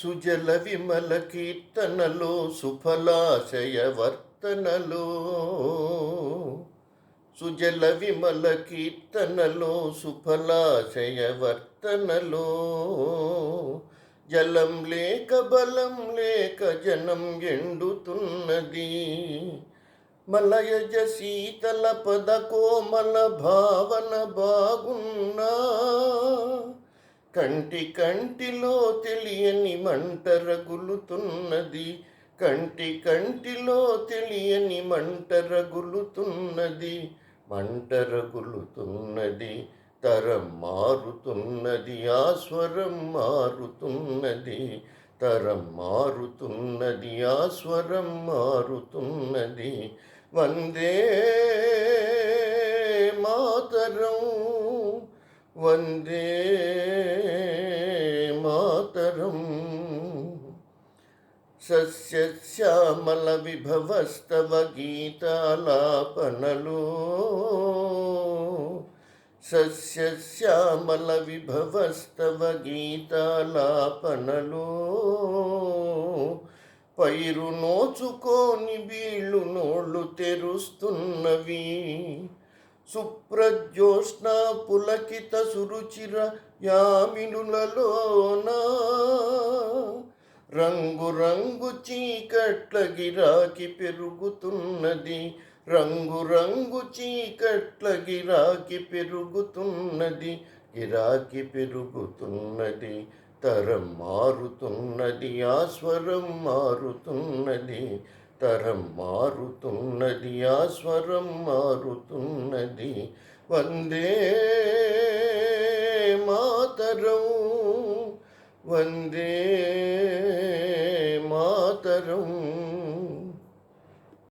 సుజల విమల కీర్తనలో సుఫలాశయ వర్తనలో సుజల విమల కీర్తనలో సుఫలాశయ వర్తనలో జలం లేక బలం లేక జనం ఎండుతున్నది మలయజ శీతల పద కోమల భావన బాగున్నా కంటి కంటిలో తెలియని మంట రగులుతున్నది కంటి కంటిలో తెలియని మంట రగులుతున్నది మంట రగులుతున్నది తరం మారుతున్నది ఆ స్వరం మారుతున్నది తరం మారుతున్నది ఆ స్వరం మారుతున్నది వందే మాతరం వందే మాతరం సస్యశ్యామల విభవస్తవ గీతాలాపనలో సస్యశ్యామల విభవస్తవ గీతాలాపనలో పైరు నోచుకోని వీళ్ళు నోళ్ళు తెరుస్తున్నవి సుప్రజ్యోత్స్న పులకిత సురుచిర యామినులలోనా రంగు రంగు చీకట్ల గిరాకి పెరుగుతున్నది రంగు రంగు చీకట్ల గిరాకి పెరుగుతున్నది గిరాకి పెరుగుతున్నది తరం మారుతున్నది ఆ స్వరం మారుతున్నది తరం మారుతున్నది ఆ స్వరం మారుతున్నది వందే మాతరం వందే మాతరం.